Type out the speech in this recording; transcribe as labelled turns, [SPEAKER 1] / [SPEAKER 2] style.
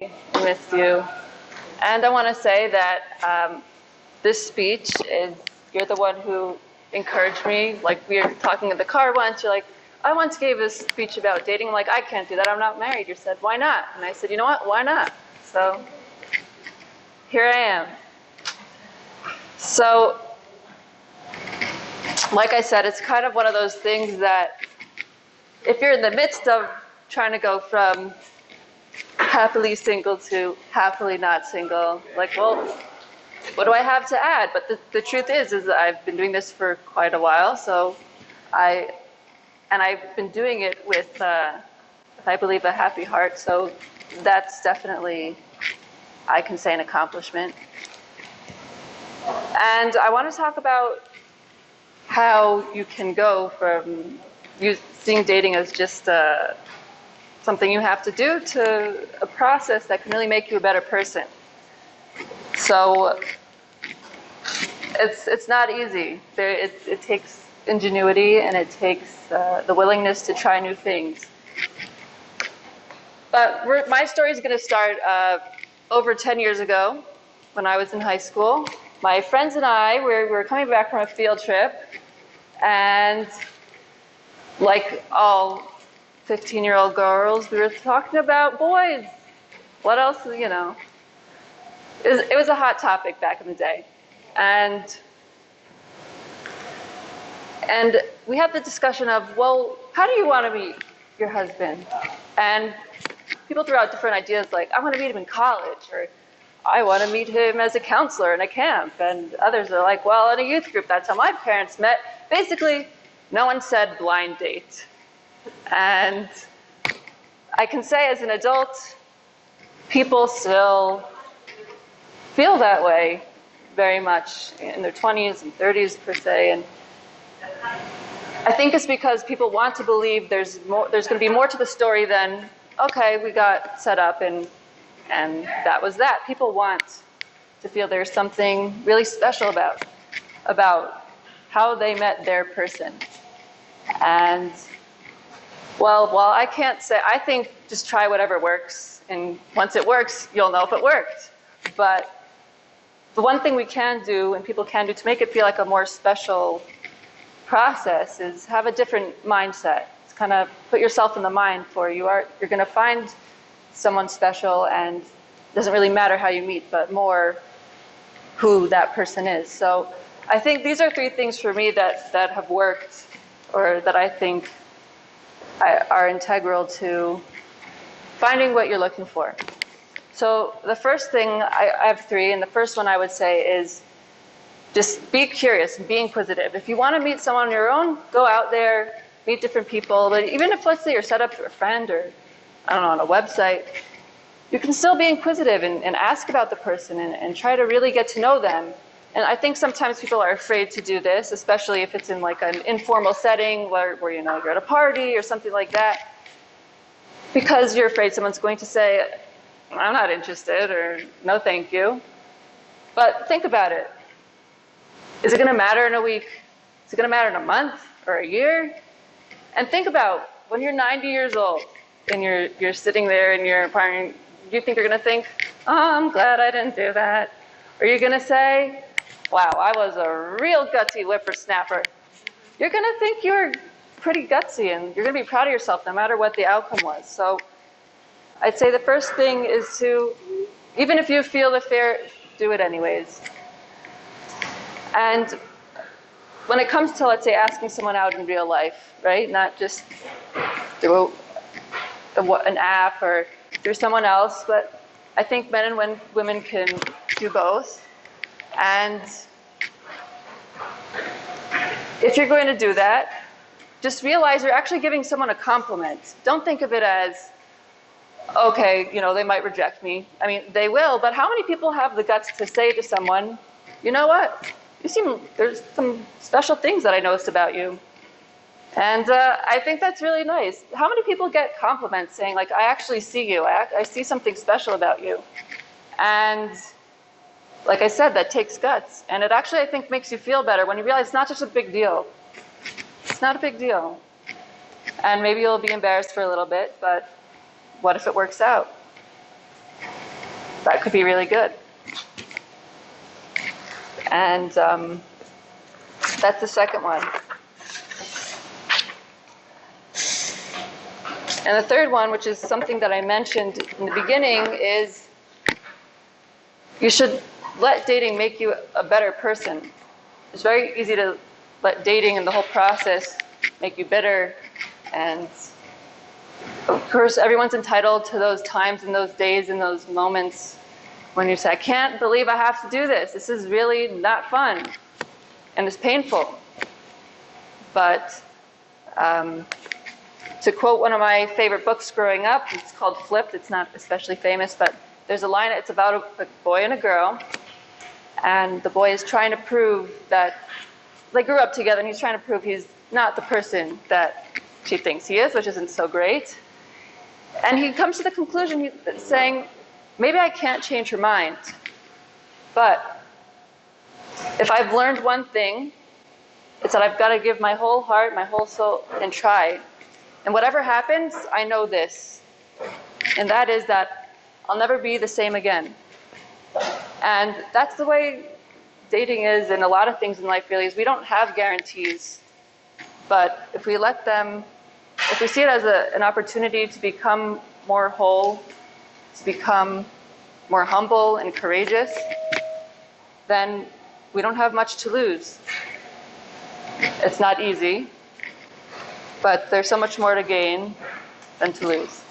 [SPEAKER 1] I missed you. And I want to say that this speech is, you're the one who encouraged me. Like, we were talking in the car once, you're like, I once gave a speech about dating. I'm like, I can't do that, I'm not married. You said, why not? And I said, you know what, why not? So here I am. So, like I said, it's kind of one of those things that if you're in the midst of trying to go from happily single to happily not single, like, well, what do I have to add? But the truth is that I've been doing this for quite a while, so I've been doing it with, I believe, a happy heart, so that's definitely, I can say, an accomplishment. And I want to talk about how you can go from seeing dating as just something you have to do to a process that can really make you a better person. So it's not easy. It takes ingenuity, and it takes the willingness to try new things. But my story is going to start over 10 years ago when I was in high school. My friends and I were coming back from a field trip, and like all 15-year-old girls, we were talking about boys. What else, you know? It was a hot topic back in the day. And we had the discussion of, well, how do you want to meet your husband? And people threw out different ideas like, I want to meet him in college, or I want to meet him as a counselor in a camp. And others are like, well, in a youth group, that's how my parents met. Basically, no one said blind date. And I can say as an adult, people still feel that way very much in their 20s and 30s per se. And I think it's because people want to believe there's going to be more to the story than, okay, we got set up and that was that. People want to feel there's something really special about how they met their person. And well, I can't say, I think just try whatever works, and once it works, you'll know if it worked. But the one thing we can do, and people can do, to make it feel like a more special process is have a different mindset. It's kind of put yourself in the mind for you're going to find someone special, and it doesn't really matter how you meet, but more who that person is. So I think these are 3 things for me that have worked, or that I think are integral to finding what you're looking for. So the first thing, I have 3, and the first one I would say is just be curious and be inquisitive. If you want to meet someone on your own, go out there, meet different people. But even if, let's say, you're set up through a friend or, I don't know, on a website, you can still be inquisitive and ask about the person and try to really get to know them. And I think sometimes people are afraid to do this, especially if it's in like an informal setting where you know, you're at a party or something like that, because you're afraid someone's going to say, I'm not interested, or no thank you. But think about it. Is it going to matter in a week? Is it going to matter in a month or a year? And think about when you're 90 years old and you're sitting there in your apartment, you think you're going to think, oh, I'm glad I didn't do that. Or you're going to say, wow, I was a real gutsy whippersnapper. You're going to think you're pretty gutsy, and you're going to be proud of yourself no matter what the outcome was. So I'd say the first thing is to, even if you feel the fear, do it anyways. And when it comes to, let's say, asking someone out in real life, right, not just through an app or through someone else, but I think men and women can do both. And if you're going to do that, just realize you're actually giving someone a compliment. Don't think of it as, okay, you know, they might reject me. I mean, they will, but how many people have the guts to say to someone, you know what, there's some special things that I noticed about you. And I think that's really nice. How many people get compliments saying, like, I actually see you, I see something special about you. And like I said, that takes guts. And it actually, I think, makes you feel better when you realize it's not just a big deal. It's not a big deal. And maybe you'll be embarrassed for a little bit, but what if it works out? that could be really good. And that's the second one. And the third one, which is something that I mentioned in the beginning, is you should let dating make you a better person. It's very easy to let dating and the whole process make you bitter. And of course, everyone's entitled to those times and those days and those moments when you say, I can't believe I have to do this. This is really not fun. And it's painful. But to quote one of my favorite books growing up, it's called Flipped. It's not especially famous, but there's a line, it's about a boy and a girl. And the boy is trying to prove that they grew up together, and he's trying to prove he's not the person that she thinks he is, which isn't so great. And he comes to the conclusion saying, maybe I can't change her mind, but if I've learned one thing, it's that I've got to give my whole heart, my whole soul, and try. And whatever happens, I know this. And that is that I'll never be the same again. And that's the way dating is, and a lot of things in life really is. We don't have guarantees. But if we let them, if we see it as an opportunity to become more whole, to become more humble and courageous, then we don't have much to lose. It's not easy, but there's so much more to gain than to lose.